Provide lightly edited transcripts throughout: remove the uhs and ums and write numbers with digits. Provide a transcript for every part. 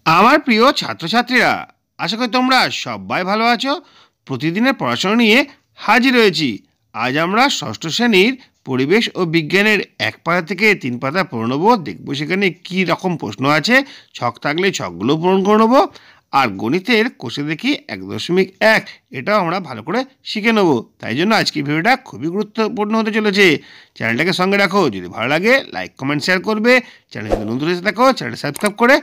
আমার প্রিয় ছাত্রছাত্রীরা, আশা করি তোমরা সবাই ভালো আছো। প্রতিদিনের পড়াশোনা নিয়ে হাজির হয়েছি। আজ আমরা ষষ্ঠ শ্রেণীর পরিবেশ ও বিজ্ঞানের 1 পাতা থেকে 3 পাতা পড়ে নেবো। দেখবো সেখানে কী রকম প্রশ্ন আছে। ছক থাকলে ছকগুলো পূরণ করে নেবো। আর গণিতের কোষে দেখি 1.1 এটাও আমরা ভালো করে শিখে নেবো। তাই জন্য আজকের ভিডিওটা খুবই গুরুত্বপূর্ণ হতে চলেছে। চ্যানেলটাকে সঙ্গে রাখো, যদি ভালো লাগে লাইক কমেন্ট শেয়ার করবে। চ্যানেল যদি নতুন এসে থাকো চ্যানেলটা সাবস্ক্রাইব করে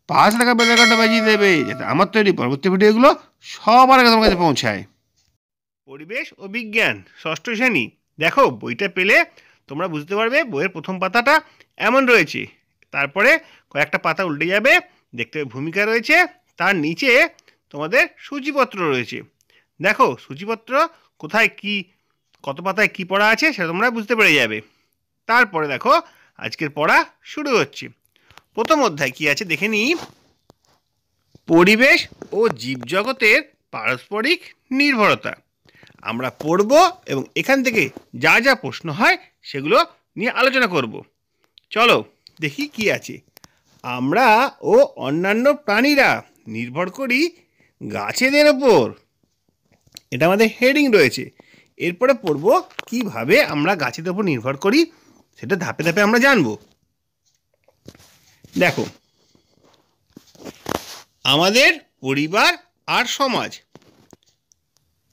পাশে থাকা বেল আইকনটা বাজিয়ে দেবে, যাতে আমার তৈরি পরবর্তী ভিডিওগুলো সবার আগে তোমার কাছে পৌঁছায়। পরিবেশ ও বিজ্ঞান ষষ্ঠ শ্রেণী, দেখো বইটা পেলে তোমরা বুঝতে পারবে। বইয়ের প্রথম পাতাটা এমন রয়েছে, তারপরে কয়েকটা পাতা উল্টে যাবে, দেখতে ভূমিকা রয়েছে, তার নিচে তোমাদের সূচিপত্র রয়েছে। দেখো সূচিপত্র কোথায় কি কত পাতায় কি পড়া আছে সেটা তোমরা বুঝতে পেরে যাবে। তারপরে দেখো আজকের পড়া শুরু হচ্ছে। প্রথম অধ্যায় কি আছে দেখে নিই। পরিবেশ ও জীবজগতের পারস্পরিক নির্ভরতা আমরা পড়ব এবং এখান থেকে যা যা প্রশ্ন হয় সেগুলো নিয়ে আলোচনা করব। চলো দেখি কি আছে। আমরা ও অন্যান্য প্রাণীরা নির্ভর করি গাছেদের ওপর, এটা আমাদের হেডিং রয়েছে। এরপরে পড়ব কিভাবে আমরা গাছেদের ওপর নির্ভর করি, সেটা ধাপে ধাপে আমরা জানব। দেখো, আমাদের পরিবার আর সমাজ,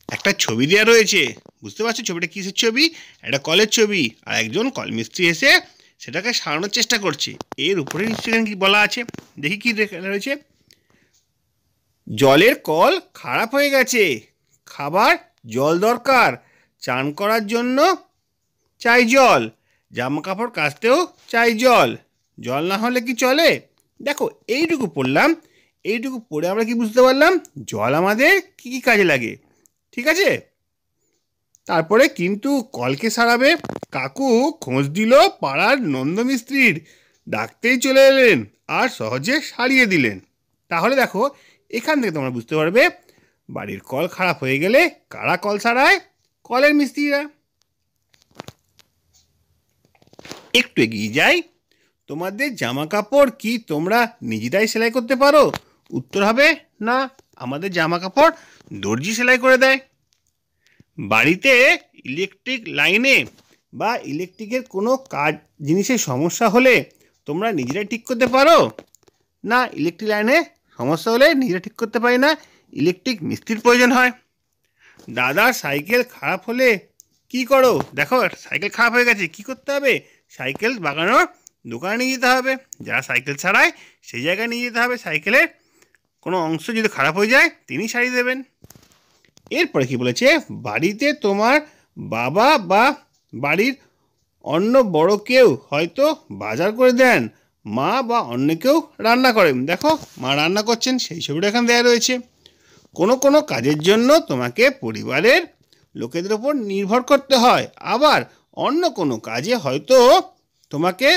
একটা ছবি দেওয়া রয়েছে। বুঝতে পারছো ছবিটা কিসের ছবি? একটা কলের ছবি, আর একজন কলমিস্ত্রি এসে সেটাকে সারানোর চেষ্টা করছে। এর উপরে নিশ্চয়ই কি বলা আছে, দেখি কি রয়েছে। জলের কল খারাপ হয়ে গেছে, খাবার জল দরকার, চান করার জন্য চাই জল, জামা কাপড় কাচতেও চাই জল, জল না হলে কি চলে? দেখো এইটুকু পড়লাম, এইটুকু পড়ে আমরা কি বুঝতে পারলাম? জল আমাদের কি কি কাজে লাগে, ঠিক আছে। তারপরে কিন্তু কলকে সারাবে, কাকু খোঁজ দিল পাড়ার নন্দমিস্ত্রির, ডাকতেই চলে এলেন আর সহজে সারিয়ে দিলেন। তাহলে দেখো এখান থেকে তোমরা বুঝতে পারবে বাড়ির কল খারাপ হয়ে গেলে কারা কল সারায়? কলের মিস্ত্রিরা। একটু এগিয়ে যাই। তোমাদের জামা কাপড় কি তোমরা নিজেরাই সেলাই করতে পারো? উত্তর হবে না, আমাদের জামা কাপড় দর্জি সেলাই করে দেয়। বাড়িতে ইলেকট্রিক লাইনে বা ইলেকট্রিকের কোনো কাজ জিনিসের সমস্যা হলে তোমরা নিজেরাই ঠিক করতে পারো? না, ইলেকট্রিক লাইনে সমস্যা হলে নিজেরা ঠিক করতে পারি না, ইলেকট্রিক মিস্ত্রির প্রয়োজন হয়। দাদার সাইকেল খারাপ হলে কি করো? দেখো সাইকেল খারাপ হয়ে গেছে, কি করতে হবে? সাইকেল বাগানোর দোকানে নিয়ে যেতে হবে, যারা সাইকেল ছাড়ায় সেই জায়গায় নিয়ে যেতে হবে। সাইকেলের কোনো অংশ যদি খারাপ হয়ে যায় তিনি সারিয়ে দেবেন। এরপরে কি বলেছে? বাড়িতে তোমার বাবা বা বাড়ির অন্য বড় কেউ হয়তো বাজার করে দেন, মা বা অন্য কেউ রান্না করেন। দেখো মা রান্না করছেন, সেই ছবিটা এখানে দেওয়া রয়েছে। কোনো কোনো কাজের জন্য তোমাকে পরিবারের লোকেদের ওপর নির্ভর করতে হয়, আবার অন্য কোনো কাজে হয়তো তোমাকে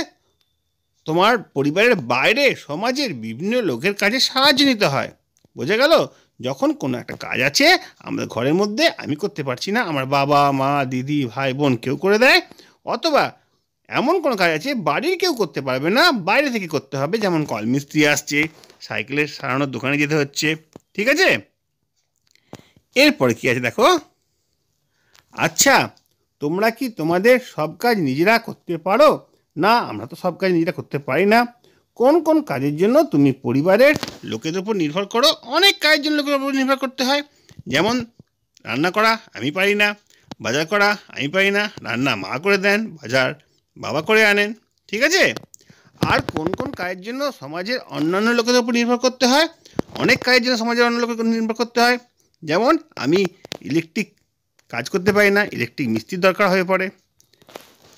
তোমার পরিবারের বাইরে সমাজের বিভিন্ন লোকের কাজে সাহায্য নিতে হয়। বোঝা গেল? যখন কোনো একটা কাজ আছে আমাদের ঘরের মধ্যে আমি করতে পারছি না, আমার বাবা মা দিদি ভাই বোন কেউ করে দেয়, অথবা এমন কোনো কাজ আছে বাড়ির কেউ করতে পারবে না, বাইরে থেকে করতে হবে, যেমন কলমিস্ত্রি আসছে, সাইকেলের সারানোর দোকানে যেতে হচ্ছে, ঠিক আছে। এরপরে কি আছে দেখো। আচ্ছা, তোমরা কি তোমাদের সব কাজ নিজেরা করতে পারো? না, আমরা তো সব কাজ নিজেরা করতে পারি না। কোন কোন কাজের জন্য তুমি পরিবারের লোকেদের উপর নির্ভর করো? অনেক কাজের জন্য লোকের উপর নির্ভর করতে হয়, যেমন রান্না করা আমি পারি না, বাজার করা আমি পারি না, রান্না মা করে দেন, বাজার বাবা করে আনেন, ঠিক আছে। আর কোন কোন কাজের জন্য সমাজের অন্যান্য লোকেদের উপর নির্ভর করতে হয়? অনেক কাজের জন্য সমাজের অন্য লোকের উপর নির্ভর করতে হয়, যেমন আমি ইলেকট্রিক কাজ করতে পারি না, ইলেকট্রিক মিস্ত্রির দরকার হয়ে পড়ে।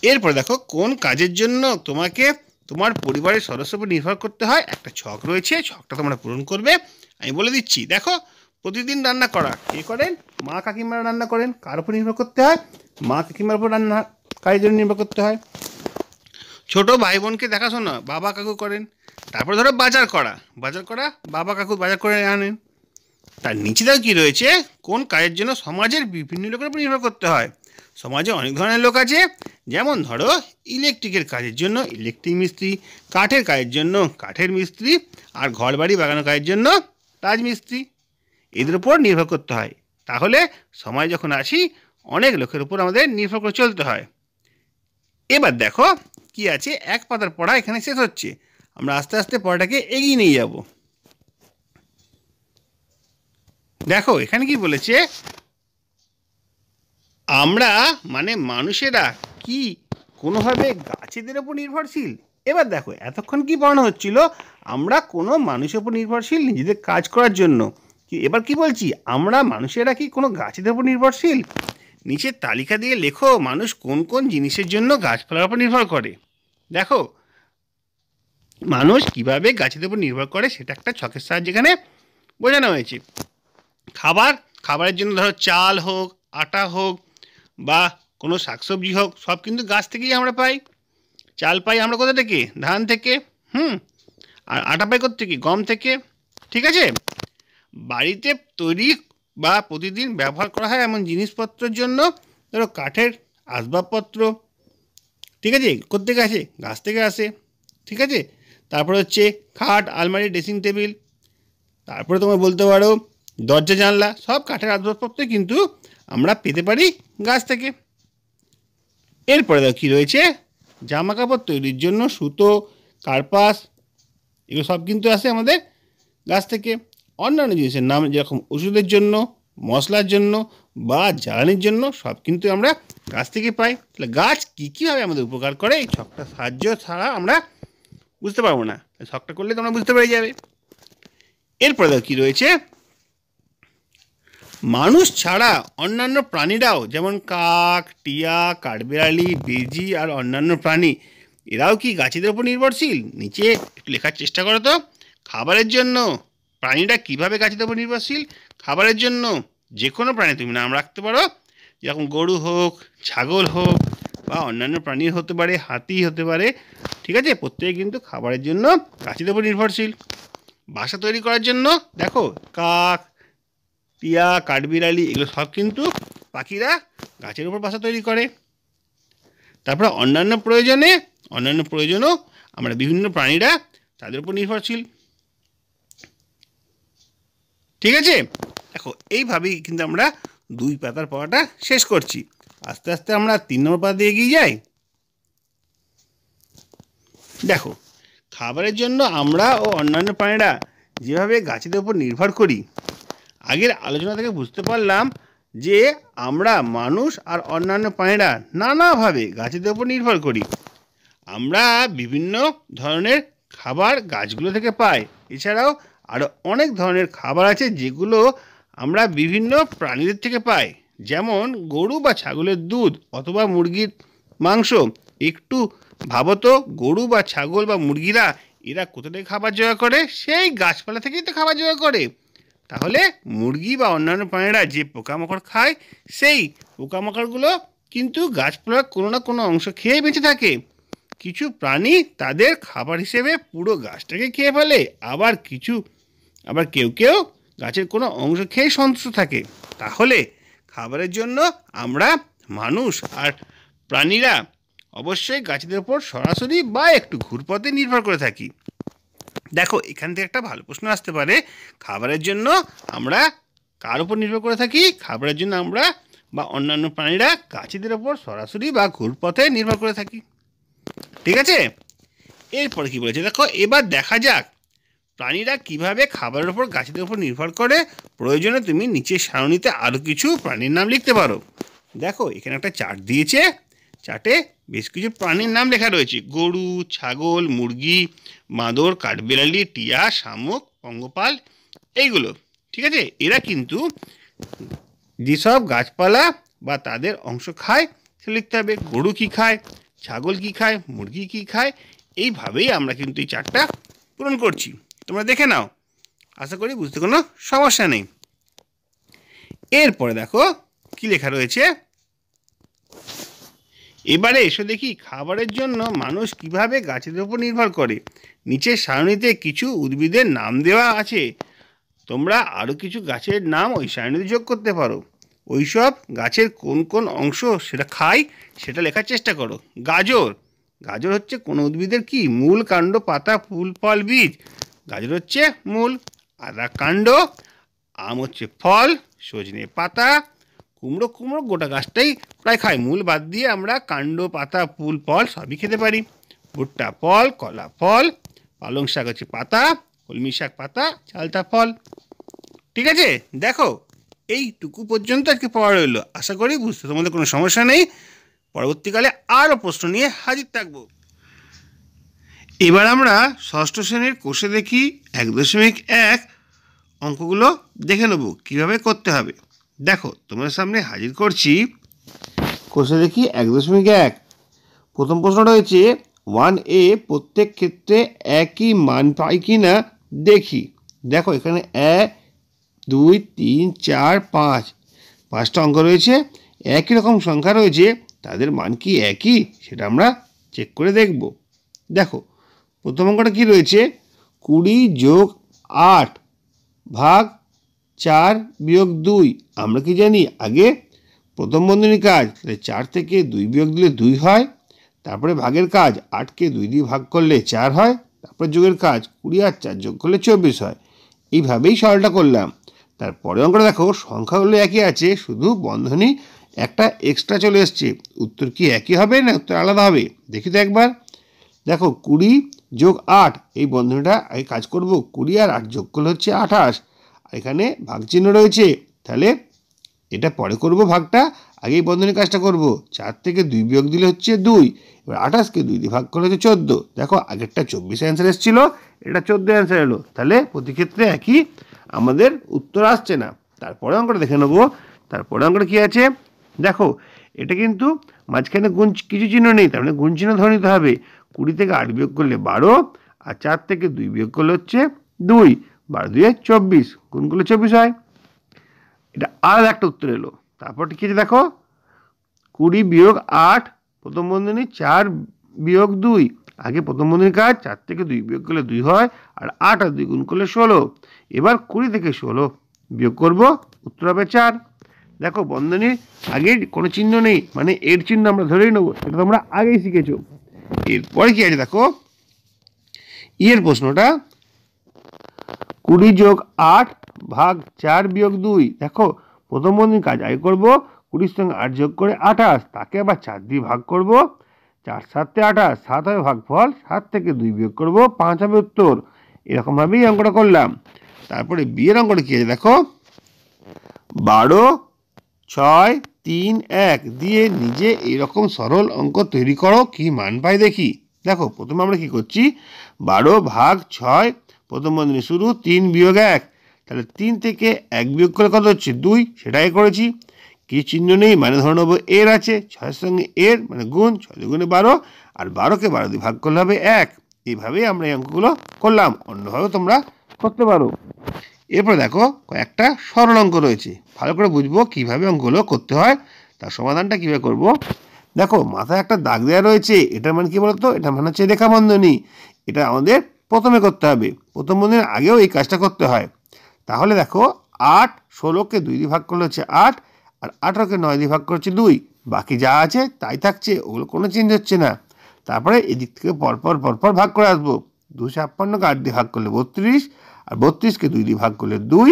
এরপর দেখো কোন কাজের জন্য তোমাকে তোমার পরিবারের সদস্যের উপর নির্ভর করতে হয়। একটা ছক রয়েছে, ছকটা তোমরা পূরণ করবে। আমি বলে দিচ্ছি, দেখো প্রতিদিন রান্না করা কে করেন? মা কাকিমারা রান্না করেন। কার উপর নির্ভর করতে হয়? মা কাকিমার উপর রান্না কাজের জন্য নির্ভর করতে হয়। ছোট ভাই বোনকে দেখাশোনা বাবা কাকু করেন। তারপর ধরো বাজার করা, বাজার করা বাবা কাকু বাজার করে আনেন। তার নিচেটাও কি রয়েছে? কোন কাজের জন্য সমাজের বিভিন্ন লোকের উপর নির্ভর করতে হয়? সমাজে অনেক ধরনের লোক আছে, যেমন ধরো ইলেকট্রিকের কাজের জন্য ইলেকট্রিক মিস্ত্রি, কাঠের কাজের জন্য কাঠের মিস্ত্রি, আর ঘর বাড়ি বাগানোর কাজের জন্য রাজমিস্ত্রি। এদের উপর নির্ভর করতে হয়। তাহলে সমাজ যখন আসি অনেক লোকের উপর আমাদের নির্ভর করে চলতে হয়। এবার দেখো কি আছে, এক পাতার পড়া এখানে শেষ হচ্ছে। আমরা আস্তে আস্তে পড়াটাকে এগিয়ে নিয়ে যাব। দেখো এখানে কি বলেছে, আমরা মানে মানুষেরা কি কোনোভাবে গাছেদের ওপর নির্ভরশীল। এবার দেখো এতক্ষণ কি পড়ানো হচ্ছিল, আমরা কোনো মানুষের উপর নির্ভরশীল নিজেদের কাজ করার জন্য। এবার কি বলছি, আমরা মানুষেরা কি কোনো গাছেদের উপর নির্ভরশীল। নিচের তালিকা দিয়ে লেখো মানুষ কোন কোন জিনিসের জন্য গাছপালার উপর নির্ভর করে। দেখো মানুষ কিভাবে গাছেদের উপর নির্ভর করে সেটা একটা ছকের সাহায্যে এখানে বোঝানো হয়েছে। খাবারের জন্য ধরো চাল হোক, আটা হোক বা কোনো শাকসবজি হোক, সব কিন্তু গাছ থেকেই আমরা পাই। চাল পাই আমরা কোথা থেকে, ধান থেকে। আর আটা পাই কোথা থেকে, গম থেকে। ঠিক আছে, বাড়িতে তৈরি বা প্রতিদিন ব্যবহার করা হয় এমন জিনিসপত্রের জন্য ধরো কাঠের আসবাবপত্র, ঠিক আছে, কোত্থেকে আসে, গাছ থেকে আসে। ঠিক আছে, তারপরে হচ্ছে খাট, আলমারি, ড্রেসিং টেবিল। তারপরে তোমরা বলতে পারো দরজা জানলা, সব কাঠের আসবাবপত্র কিন্তু আমরা পেতে পারি গাছ থেকে। এরপরে দেখো কী রয়েছে, জামা কাপড় তৈরির জন্য সুতো, কার্পাস, এগুলো সব কিন্তু আসে আমাদের গাছ থেকে। অন্যান্য জিনিসের নাম যেরকম ওষুধের জন্য, মশলার জন্য বা জ্বালানির জন্য সব কিন্তু আমরা গাছ থেকে পাই। তাহলে গাছ কী কীভাবে আমাদের উপকার করে এই ছকটা সাহায্য ছাড়া আমরা বুঝতে পারবো না। ছকটা করলে তোমরা বুঝতে পেরে যাবে। এরপরে দেখো কী রয়েছে, মানুষ ছাড়া অন্যান্য প্রাণীরাও যেমন কাক, টিয়া, কাঠবিড়ালি, বেজি আর অন্যান্য প্রাণী এরাও কি গাছেদের উপর নির্ভরশীল। নিচে একটু লেখার চেষ্টা করো তো। খাবারের জন্য প্রাণীরা কিভাবে গাছেদের উপর নির্ভরশীল। খাবারের জন্য যে কোনো প্রাণী তুমি নাম রাখতে পারো, যেরকম গরু হোক, ছাগল হোক বা অন্যান্য প্রাণী হতে পারে, হাতি হতে পারে। ঠিক আছে, প্রত্যেকে কিন্তু খাবারের জন্য গাছেদের উপর নির্ভরশীল। বাসা তৈরি করার জন্য দেখো কাক, টিয়া, কাঠবিড়ালি এগুলো সব কিন্তু পাখিরা গাছের উপর বাসা তৈরি করে। তারপরে অন্যান্য প্রয়োজনও আমরা বিভিন্ন প্রাণীরা তাদের উপর নির্ভরশীল। ঠিক আছে, দেখো এইভাবেই কিন্তু আমরা 2 পাতার পড়াটা শেষ করছি। আস্তে আস্তে আমরা 3 নম্বর পাতা দিয়ে এগিয়ে যাই। দেখো খাবারের জন্য আমরা ও অন্যান্য প্রাণীরা যেভাবে গাছেদের উপর নির্ভর করি, আগের আলোচনা থেকে বুঝতে পারলাম যে আমরা মানুষ আর অন্যান্য প্রাণীরা নানাভাবে গাছেদের উপর নির্ভর করি। আমরা বিভিন্ন ধরনের খাবার গাছগুলো থেকে পাই। এছাড়াও আরও অনেক ধরনের খাবার আছে যেগুলো আমরা বিভিন্ন প্রাণীদের থেকে পাই, যেমন গরু বা ছাগলের দুধ অথবা মুরগির মাংস। একটু ভাবো তো, গরু বা ছাগল বা মুরগিরা এরা কোথা থেকে খাবার জোগাড় করে, সেই গাছপালা থেকেই তো খাবার জোগাড় করে। তাহলে মুরগি বা অন্যান্য প্রাণীরা যে পোকামাকড় খায়, সেই পোকামাকড়গুলো কিন্তু গাছপালার কোনো না কোনো অংশ খেয়ে বেঁচে থাকে। কিছু প্রাণী তাদের খাবার হিসেবে পুরো গাছটাকে খেয়ে ফেলে, আবার কেউ কেউ গাছের কোনো অংশ খেয়ে সন্তুষ্ট থাকে। তাহলে খাবারের জন্য আমরা মানুষ আর প্রাণীরা অবশ্যই গাছেদের উপর সরাসরি বা একটু ঘুরপথে নির্ভর করে থাকি। দেখো এখান থেকে একটা ভালো প্রশ্ন আসতে পারে, খাবারের জন্য আমরা কার উপর নির্ভর করে থাকি। খাবারের জন্য আমরা বা অন্যান্য প্রাণীরা গাছেদের উপর সরাসরি বা ঘুরপথে নির্ভর করে থাকি। ঠিক আছে, এরপরে কি বলেছে দেখো, এবার দেখা যাক প্রাণীরা কিভাবে খাবারের উপর গাছেদের উপর নির্ভর করে। প্রয়োজনে তুমি নিচের সারণীতে আরও কিছু প্রাণীর নাম লিখতে পারো। দেখো এখানে একটা চার্ট দিয়েছে, চার্টে বেশ কিছু প্রাণীর নাম লেখা রয়েছে, গরু, ছাগল, মুরগি, বাঁদর, কাঠবিড়ালি, টিয়া, শামুক, পঙ্গপাল, এইগুলো। ঠিক আছে, এরা কিন্তু যেসব গাছপালা বা তাদের অংশ খায় সে লিখতে হবে। গরু কী খায়, ছাগল কী খায়, মুরগি কী খায়, এইভাবেই আমরা কিন্তু এই চার্টটা পূরণ করছি। তোমরা দেখে নাও, আশা করি বুঝতে কোনো সমস্যা নেই। এরপরে দেখো কি লেখা রয়েছে, এবারে এসো দেখি খাবারের জন্য মানুষ কিভাবে গাছেদের উপর নির্ভর করে। নিচের সারণীতে কিছু উদ্ভিদের নাম দেওয়া আছে, তোমরা আরও কিছু গাছের নাম ওই সারণীতে যোগ করতে পারো। ওইসব গাছের কোন কোন অংশ সেটা খায় সেটা লেখার চেষ্টা করো। গাজর, গাজর হচ্ছে কোনো উদ্ভিদের কি মূল, কাণ্ড, পাতা, ফুল, ফল, বীজ। গাজর হচ্ছে মূল। আদা কাণ্ড, আম হচ্ছে ফল, সজনে পাতা, কুমড়ো কুমড়ো গোটা গাছটাই প্রায় খায়, মূল বাদ দিয়ে আমরা কাণ্ড, পাতা, ফুল, ফল সবই খেতে পারি। ভুট্টা ফল, কলা ফল, পালং শাক হচ্ছে পাতা, কলমি শাক পাতা, চালতা ফল। ঠিক আছে, দেখো এইটুকু পর্যন্ত আজকে পড়া রইলো। আশা করি বুঝতে তোমাদের কোনো সমস্যা নেই। পরবর্তীকালে আরও প্রশ্ন নিয়ে হাজির থাকবো। এবার আমরা ষষ্ঠ শ্রেণীর কোষে দেখি 1.1 অঙ্কগুলো দেখে নেব কীভাবে করতে হবে। দেখো তোমার সামনে হাজির করছি কোষে দেখি 1.1। প্রথম প্রশ্ন রয়েছে 1a প্রত্যেক ক্ষেত্রে একই মান পাই কি না দেখি। দেখো এখানে 1 2 3 4 5 5টা অঙ্ক রয়েছে, একই রকম সংখ্যা রয়েছে, তাদের মান কি একই সেটা আমরা চেক করে দেখব। দেখো প্রথম অঙ্কটা কী রয়েছে, 20 + 8 ভাগ 4 বিয়োগ 2। আমরা কি জানি আগে প্রথম বন্ধনীর কাজ, তাহলে 4 থেকে 2 বিয়োগ দিলে 2 হয়, তারপরে ভাগের কাজ 8কে 2 দিয়ে ভাগ করলে 4 হয়, তারপরে যোগের কাজ 20 আর 4 যোগ করলে 24 হয়। এইভাবেই সরলটা করলাম। তারপরে অঙ্কটা দেখো সংখ্যাগুলো একই আছে, শুধু বন্ধনী একটা এক্সট্রা চলে এসছে। উত্তর কি একই হবে না উত্তর আলাদা হবে দেখি তো একবার। দেখো 20 + 8 এই বন্ধনীটা আগে কাজ করব, 20 আর 8 যোগ করলে হচ্ছে 28। আর এখানে ভাগ চিহ্ন রয়েছে, তাহলে এটা পরে করব ভাগটা, আগেই বন্ধনীর কাজটা করব। 4 থেকে 2 বিয়োগ দিলে হচ্ছে 2, এবার 28কে 2 দিয়ে ভাগ করলে হচ্ছে 14। দেখো আগেরটা 24 অ্যান্সার এসেছিলো, এটা 14 অ্যান্সার এলো, তাহলে প্রতি ক্ষেত্রে একই আমাদের উত্তর আসছে না। তারপরে অঙ্কটা দেখে নেবো। তারপরে অঙ্কটা কী আছে, দেখো এটা কিন্তু মাঝখানে গুণ কিছু চিহ্ন নেই, তার মানে গুণ চিহ্ন ধরে নিতে হবে। 20 থেকে 8 বিয়োগ করলে 12, আর 4 থেকে 2 বিয়োগ করলে হচ্ছে 2, 12 2 24, গুণ করলে 24 হয়। এটা আলাদা একটা উত্তর এলো। তারপর কি আছে দেখো, 20 - 8 প্রথম বন্ধনী 4 বিয়োগ 2, আগে প্রথম বন্ধনীর কাজ 4 থেকে 2 বিয়োগ করলে 2 হয়, আর 8 আর 2 গুণ করলে 16। এবার 20 থেকে 16 বিয়োগ করব, উত্তর হবে 4। দেখো বন্ধনীর আগে কোনো চিহ্ন নেই, মানে এর চিহ্ন আমরা ধরেই নেবো, সেটা তোমরা আগেই শিখেছো। এরপরে কি আছে দেখো, এর প্রশ্নটা 20 + 8 ভাগ 4 বিয়োগ 2। দেখো প্রথম বন্ধনীর কাজ আগে করবো, 20 সঙ্গে 8 যোগ করে 28, তাকে আবার 4 দিয়ে ভাগ করব, 4 7 28, 7 হবে ভাগফল, 7 থেকে 2 বিয়োগ করব, 5 হবে উত্তর। এরকমভাবেই অঙ্কটা করলাম। তারপরে বিয়ের অঙ্কটা কী আছে দেখো, 12 6 3 1 দিয়ে নিজে এরকম সরল অঙ্ক তৈরি করো, কি মান পাই দেখি। দেখো প্রথমে আমরা কি করছি, 12 ভাগ 6 প্রথম বন্ধনী শুরু 3 বিয়োগ 1, তাহলে 3 থেকে 1 বিয়োগ করে কত হচ্ছে 2, সেটাই করেছি। কি চিহ্ন নেই, মানে ধরে নেবো এর আছে, 6-এর সঙ্গে এর মানে গুণ, 6 2 12, আর 12কে 12 দিয়ে ভাগ করলে হবে 1। এইভাবেই আমরা এই অঙ্কগুলো করলাম, অন্যভাবেও তোমরা করতে পারো। এরপর দেখো কয়েকটা সরল অঙ্ক রয়েছে, ভালো করে বুঝবো কীভাবে অঙ্কগুলো করতে হয়, তার সমাধানটা কীভাবে করব। দেখো মাথায় একটা দাগ দেওয়া রয়েছে, এটার মানে কী বলতো, এটা মানে হচ্ছে রেখা বন্ধনী। এটা আমাদের প্রথমে করতে হবে, প্রথম বন্ধনীর আগেও এই কাজটা করতে হয়। তাহলে দেখো 8 16কে 2 দিয়ে ভাগ করলে হচ্ছে 8, আর 18কে 9 দিয়ে ভাগ করছে 2, বাকি যা আছে তাই থাকছে, ওগুলো কোনো চেঞ্জ হচ্ছে না। তারপরে এদিক থেকে পরপর ভাগ করে আসবো। 256কে 8 দিয়ে ভাগ করলে 32, আর 32কে 2 দিয়ে ভাগ করলে 2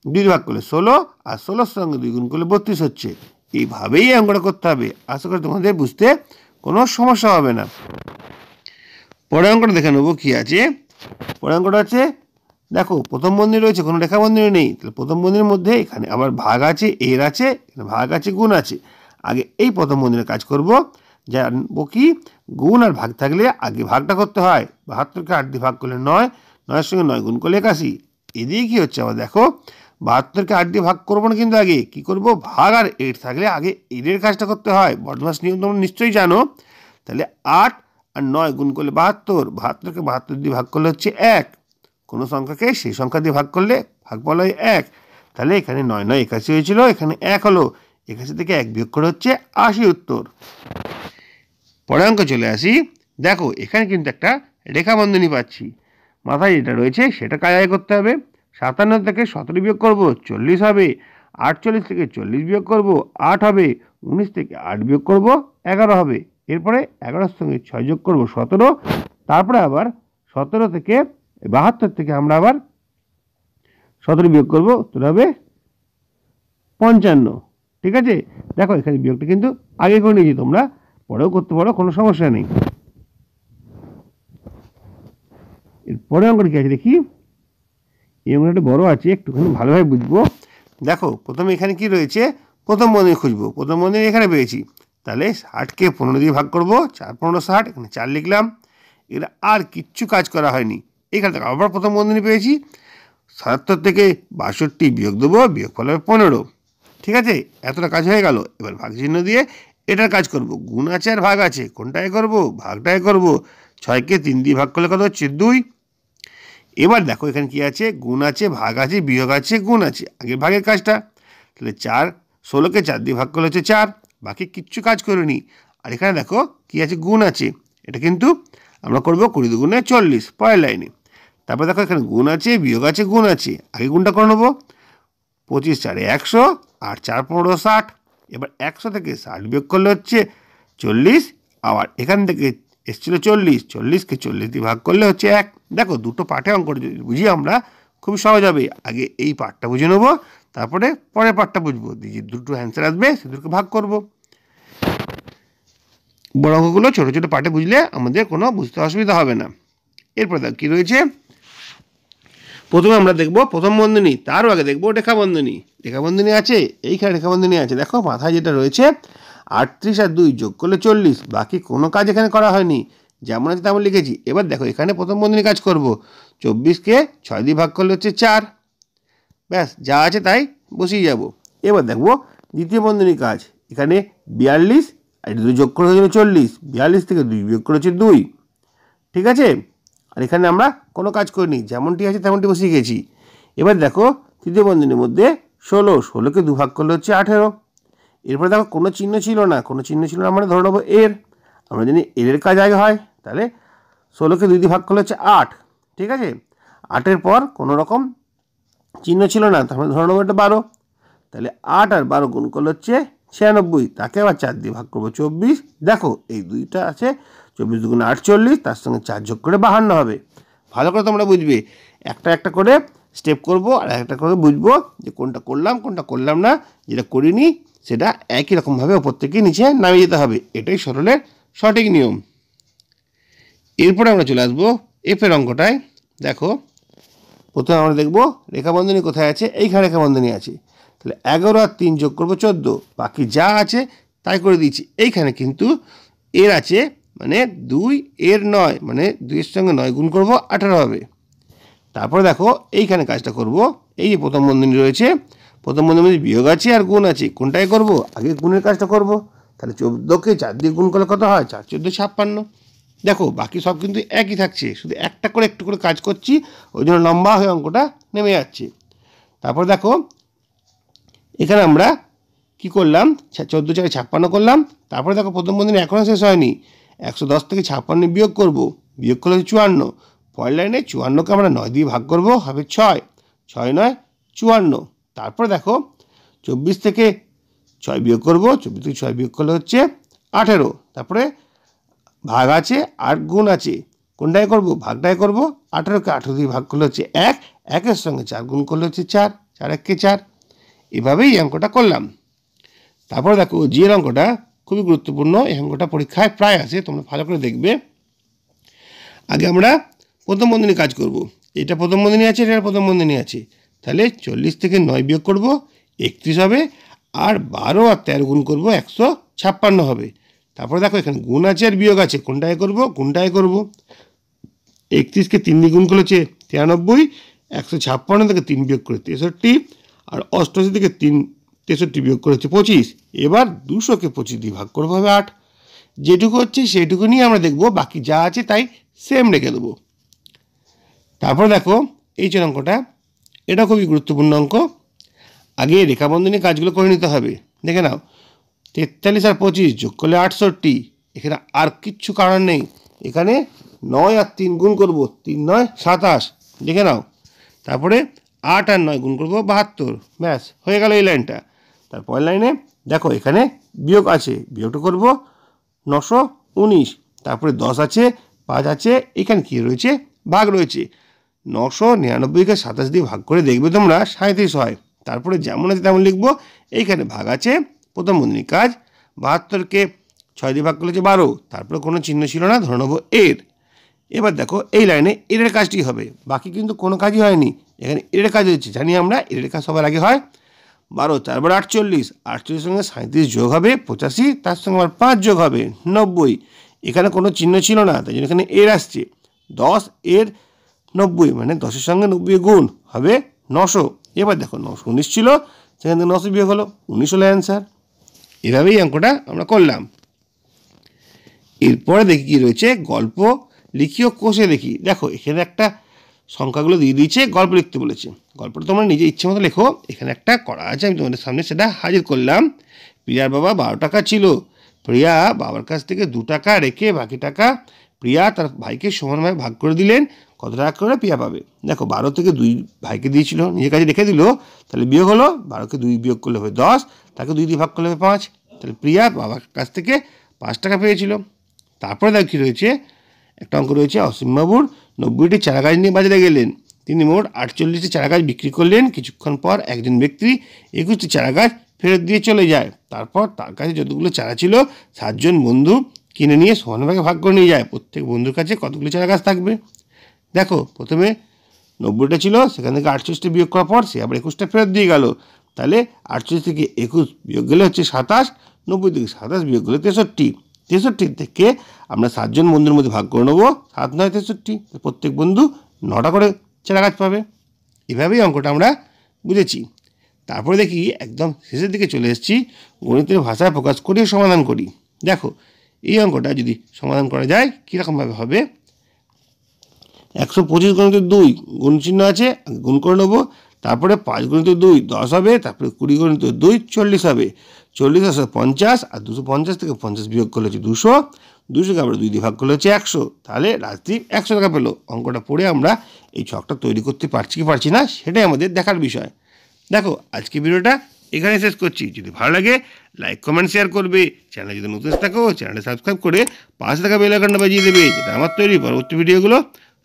দিয়ে ভাগ করলে 16, আর 16-র সঙ্গে 2 গুণ করলে 32 হচ্ছে। এইভাবেই অঙ্কটা করতে হবে, আশা করি তোমাদের বুঝতে কোনো সমস্যা হবে না। পরের অঙ্কটা দেখে নেবো কী আছে। পরের অঙ্কটা আছে, দেখো প্রথম বন্ধনী রয়েছে, কোনো রেখা বন্ধনী নেই, তাহলে প্রথম বন্ধনীর মধ্যে এখানে আবার ভাগ আছে, এর আছে, ভাগ আছে, গুণ আছে। আগে এই প্রথম বন্ধনীর কাজ করব, জানবো কি গুণ আর ভাগ থাকলে আগে ভাগটা করতে হয়। 72কে 8 দিয়ে ভাগ করলে 9, 9-এর সঙ্গে 9 গুণ করলে 81। এদিকে কী হচ্ছে আবার দেখো, 72কে 8 দিয়ে ভাগ করবো না, কিন্তু আগে কী করবো, ভাগ আর 8 থাকলে আগে এদের কাজটা করতে হয়। বদমাস নিয়ম তোমরা নিশ্চয়ই জানো। তাহলে 8 আর 9 গুণ করলে 72, 72কে 72 দিয়ে ভাগ করলে হচ্ছে 1। কোনো সংখ্যাকে সেই সংখ্যা দিয়ে ভাগ করলে ভাগফল হয় 1। তাহলে এখানে 9 9 81 হয়েছিল, এখানে 1 হলো, 81 থেকে 1 বিয়োগ করে হচ্ছে 80 উত্তর। পরের অঙ্ক চলে আসি। দেখো এখানে কিন্তু একটা রেখা বন্ধনী পাচ্ছি, মাথায় যেটা রয়েছে সেটা কাজ আগে করতে হবে। 57 থেকে 17 বিয়োগ করবো, 40 হবে, 48 থেকে 40 বিয়োগ করব 8 হবে, 19 থেকে 8 বিয়োগ করব 11 হবে, এরপরে 11-র সঙ্গে 6 যোগ করব 17, তারপরে আবার 17 থেকে 72 থেকে আমরা আবার 17 বিয়োগ করব, উত্তর হবে 55। ঠিক আছে, দেখো এখানে বিয়োগটা কিন্তু আগে করে নিয়েছি, তোমরা পরেও করতে পারো, কোনো সমস্যা নেই। এরপরে অঙ্কটা কি আছে দেখি। এই অঙ্কটা একটু বড় আছে, একটুখানি ভালোভাবে বুঝবো। দেখো প্রথমে এখানে কি রয়েছে, প্রথম বন্ধনী খুঁজবো, প্রথম বন্ধনী এখানে পেয়েছি, তাহলে 60কে 15 দিয়ে ভাগ করবো, 4 15 60, এখানে 4 লিখলাম। এটা আর কিচ্ছু কাজ করা হয়নি। এখানে থেকে আবার প্রথম বন্ধনী পেয়েছি, 77 থেকে 62 বিয়োগ দেবো, বিয়োগ ফল হবে 15। ঠিক আছে, এতটা কাজ হয়ে গেল। এবার ভাগ চিহ্ন দিয়ে এটার কাজ করব, গুণ আছে আর ভাগ আছে, কোনটায় করব, ভাগটায় করব। 6কে 3 দিয়ে ভাগ করলে কত হচ্ছে 2। এবার দেখো এখানে কি আছে, গুণ আছে, ভাগ আছে, বিয়োগ আছে, গুণ আছে, আগের ভাগের কাজটা। তাহলে 16কে 4 দিয়ে ভাগ করলে হচ্ছে 4, বাকি কিচ্ছু কাজ করিনি। আর এখানে দেখো কি আছে, গুণ আছে, এটা কিন্তু আমরা করবো 20 দুগুণে 40 পরের লাইনে। তারপর দেখো এখানে গুণ আছে, বিয়োগ আছে, গুণ আছে, আগে গুণটা করে নেবো। 25 4 100 আর 4 15 60। এবার 100 থেকে 60 বিয়োগ করলে হচ্ছে 40, আবার এখান থেকে এসেছিল 40, 40কে 40 দিয়ে ভাগ করলে হচ্ছে 1। দেখো দুটো পার্টে অঙ্ক বুঝি আমরা, খুব সহজ হবে। আগে এই পার্টটা বুঝে নেবো, তারপরে পরের পার্টটা বুঝবো, দিয়ে দুটো অ্যান্সার আসবে সেগুলোকে ভাগ করব। বড় অঙ্কগুলো ছোটো ছোটো পার্টে বুঝলে আমাদের কোনো বুঝতে অসুবিধা হবে না। এরপর দেখো কী রয়েছে, প্রথমে আমরা দেখব প্রথম বন্ধনী, তারও আগে দেখব রেখাবন্ধনী। রেখাবন্ধনী আছে, এইখানে রেখাবন্ধনী আছে, দেখো মাথায় যেটা রয়েছে 38 আর 2 যোগ করলে 40, বাকি কোনো কাজ এখানে করা হয়নি, যেমন আছে তেমন লিখেছি। এবার দেখো এখানে প্রথম বন্ধনী কাজ করব, 24কে 6 দিয়ে ভাগ করলে হচ্ছে 4, ব্যাস যা আছে তাই বসিয়ে যাব। এবার দেখব দ্বিতীয় বন্ধনী কাজ, এখানে 42 আর 2 যোগ করে হয়েছিল 40, 42 থেকে 2 বিয়োগ করেছে 2। ঠিক আছে, আর এখানে আমরা কোনো কাজ করিনি, যেমনটি আছে তেমনটি বসিয়ে গেছি। এবার দেখো তৃতীয় বন্ধনীর মধ্যে 16কে 2 ভাগ করলে হচ্ছে 18। এরপরে দেখো কোনো চিহ্ন ছিল না, কোনো চিহ্ন ছিল না মানে ধরে নেবো এর, আমরা জানি এর কাজ আগে হয়, তাহলে 16কে 2 দিয়ে ভাগ করলে হচ্ছে 8। ঠিক আছে, 8-এর পর কোনো রকম চিহ্ন ছিল না, তাহলে ধরে নেবো এটা 12। তাহলে 8 আর 12 গুণ করলে হচ্ছে 96, তাকে আবার 4 দিয়ে ভাগ করবো 24। দেখো এই দুইটা আছে, 24 দুগুণে 48, তার সঙ্গে 4 যোগ করে 52 হবে। ভালো করে তোমরা বুঝবে, একটা একটা করে স্টেপ করব আর একটা করে বুঝবো যে কোনটা করলাম কোনটা করলাম না, যেটা করিনি সেটা একই রকমভাবে ওপর থেকে নিচে নামিয়ে যেতে হবে, এটাই সরলের সঠিক নিয়ম। এরপরে আমরা চলে আসবো এফের অঙ্কটায়। দেখো প্রথমে আমরা দেখব রেখাবন্ধনী কোথায় আছে, এইখানে রেখাবন্ধনী আছে, তাহলে 11 আর 3 যোগ করবো 14, বাকি যা আছে তাই করে দিয়েছি। এইখানে কিন্তু এর আছে মানে 2 এর 9, মানে 2-এর সঙ্গে 9 গুণ করবো 18 হবে। তারপরে দেখো এইখানে কাজটা করব, এই যে প্রথম বন্ধনী রয়েছে, প্রথম বন্ধনীর মধ্যে বিয়োগ আছে আর গুণ আছে, কোনটাই করব, আগে গুণের কাজটা করব। তাহলে 14কে 4 দিয়ে গুণ করলে কত হয়, 4 14 56। দেখো বাকি সব কিন্তু একই থাকছে, শুধু একটা করে একটু করে কাজ করছি, ওই জন্য লম্বা হয়ে অঙ্কটা নেমে যাচ্ছে। তারপর দেখো এখানে আমরা কি করলাম, 14 4 56 করলাম। তারপরে দেখো প্রথম বন্ধনী এখনও শেষ হয়নি, 110 থেকে 56 বিয়োগ করব, বিয়োগ করলে 54, পরের লাইনে 54কে আমরা 9 দিয়ে ভাগ করব, হবে 6, 6 9 54। তারপরে দেখো 24 থেকে 6 বিয়োগ করব, 24 থেকে 6 বিয়োগ করলে হচ্ছে 18। তারপরে ভাগ আছে আর গুণ আছে, কোনটাই করব, ভাগটাই করব। 18কে 18 দিয়ে ভাগ করলে হচ্ছে 1, 1-এর সঙ্গে 4 গুণ করলে হচ্ছে 4, 4 1-কে 4। এভাবেই এই অঙ্কটা করলাম। তারপরে দেখো জি এর অঙ্কটা খুবই গুরুত্বপূর্ণ, এই অঙ্কটা পরীক্ষায় প্রায় আসে, তোমরা ভালো করে দেখবে। আগে আমরা প্রথম বন্ধনী কাজ করব, এটা প্রথম বন্ধনী আছে, এটা প্রথম বন্ধনী আছে, তাহলে 40 থেকে 9 বিয়োগ করব 31 হবে, আর 12 আর 13 গুণ করব 156 হবে। তারপরে দেখো এখানে গুণ আছে আর বিয়োগ আছে, কোনটায় করব, গুণটায় করব। 31কে 3 দিয়ে গুণ করলে হচ্ছে 93, 156 থেকে 3 বিয়োগ করে 63, আর 88 থেকে 63 বিয়োগ করে হচ্ছে 25। এবার 200কে 25 দিয়ে ভাগ করবো, হবে 8। যেটুকু হচ্ছে সেইটুকু নিয়ে আমরা দেখব, বাকি যা আছে তাই সেম রেখে দেবো। তারপর দেখো এই যে অঙ্কটা, এটা খুবই গুরুত্বপূর্ণ অঙ্ক। আগে রেখাবন্ধনী কাজগুলো করে নিতে হবে। দেখে নাও 43 আর 25 যোগ করলে 68, এখানে আর কিচ্ছু কারণ নেই, এখানে 9 আর 3 গুণ করব, 3 9 27, দেখে নাও। তারপরে 8 আর 9 গুণ করবো 72, ব্যাস হয়ে গেল এই লাইনটা। তারপরের লাইনে দেখো এখানে বিয়োগ আছে, বিয়োগটা করবো 919, তারপরে 10 আছে, 5 আছে, এখানে কি রয়েছে ভাগ রয়েছে। 999কে 27 দিয়ে ভাগ করে দেখবে তোমরা 37 হয়। তারপরে যেমন আছে তেমন লিখবো, এইখানে ভাগ আছে, প্রথম বন্ধনীর কাজ। 72কে 6 দিয়ে ভাগ করলে হচ্ছে 12, তারপরে কোনো চিহ্ন ছিল না, ধরে নেবো এর। এবার দেখো এই লাইনে এর কাজটি হবে, বাকি কিন্তু কোনো কাজই হয়নি, এখানে এর কাজ হচ্ছে। জানি আমরা এর কাজ সবার আগে হয়। 12 4 বার 48, 48 সঙ্গে 37 যোগ হবে 85, তার সঙ্গে আবার 5 যোগ হবে 90। এখানে কোনো চিহ্ন ছিল না, তাই জন্য এখানে এর আসছে। 10 এর 90 মানে 10-এর সঙ্গে 90 গুণ হবে 900। এবার দেখো 919 ছিল, সেখান থেকে 900 বিয়োগ হলো 19 হলো অ্যান্সার। এভাবেই অঙ্কটা আমরা করলাম। এরপরে দেখি কি রয়েছে, গল্প লিখি ও কোষে লিখি। দেখো এখানে একটা সংখ্যাগুলো দিয়ে দিয়েছে, গল্প লিখতে বলেছে। গল্পটা তোমরা নিজে ইচ্ছে মতো লেখো, এখানে একটা করা আছে, আমি তোমাদের সামনে সেটা হাজির করলাম। প্রিয়ার বাবা 12 টাকা ছিল। প্রিয়া বাবার কাছ থেকে 2 টাকা রেখে বাকি টাকা প্রিয়া তার ভাইকে সমানভাবে ভাগ করে দিলেন। কত টাকা করে প্রিয়া পাবে? দেখো 12 থেকে 2 ভাইকে দিয়েছিল, নিজের কাছে রেখে দিল, তাহলে বিয়োগ হলো। 12কে 2 বিয়োগ করলে হবে 10, তাকে 2 দিয়ে ভাগ করলে হবে 5, তাহলে প্রিয়া বাবার কাছ থেকে 5 টাকা পেয়েছিল। তারপরে দেখো কী রয়েছে, একটা অঙ্ক রয়েছে, অসীমবাবুর 90টি চারা গাছ নিয়ে বাজারে গেলেন। তিনি মোট 48টি চারা গাছ বিক্রি করলেন। কিছুক্ষণ পর একজন ব্যক্তি 21টি চারা গাছ ফেরত দিয়ে চলে যায়। তারপর তার কাছে যতগুলো চারা ছিল 7 জন বন্ধু কিনে নিয়ে সমানভাগে ভাগ করে নিয়ে যায়। প্রত্যেক বন্ধুর কাছে কতগুলো চারা গাছ থাকবে? দেখো প্রথমে 90টা ছিল, সেখান থেকে 48টা বিয়োগ করার পর সে আবার 21টা ফেরত দিয়ে গেল। তাহলে 48 থেকে 21 বিয়োগ গেলে হচ্ছে 27, 90 থেকে 27 বিয়োগ গেলে 63। 63 থেকে আমরা 7 জন বন্ধুর মধ্যে ভাগ করে নেবো, 7 9 63, প্রত্যেক বন্ধু 9টা করে চারা গাছ পাবে। এভাবেই অঙ্কটা আমরা বুঝেছি। তারপরে দেখি একদম শেষের দিকে চলে এসেছি, গণিতের ভাষায় প্রকাশ করে সমাধান করি। দেখো এই অঙ্কটা যদি সমাধান করা যায় কীরকমভাবে হবে, 125 গুণিত 2 গুণ চিহ্ন আছে, গুণ করে নেবো। তারপরে 5 গুণিত 2 10 হবে, তারপরে 20 গুণিত 2 40 হবে। 40 আসলে 50, আর 250 থেকে 50 বিয়োগ করলে হচ্ছে 200। 200কে আবার 2 দিয়ে ভাগ করলে হচ্ছে 100, তাহলে রাজদীপ 100 টাকা পেলো। অঙ্কটা পড়ে আমরা এই ছকটা তৈরি করতে পারছি কি পারছি না সেটাই আমাদের দেখার বিষয়। দেখো আজকে ভিডিওটা এখানে শেষ করছি। যদি ভালো লাগে লাইক কমেন্ট শেয়ার করবে, চ্যানেলে যদি নতুন থাকো চ্যানেলটা সাবস্ক্রাইব করে পাশে থাকা বেল আইকনটা বাজিয়ে দেবে, যেটা আমার তৈরি পরবর্তী ভিডিওগুলো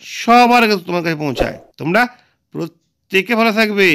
সবার আগে তোমার কাছে পৌঁছায়। তোমরা প্রত্যেকে ভালো থাকবে।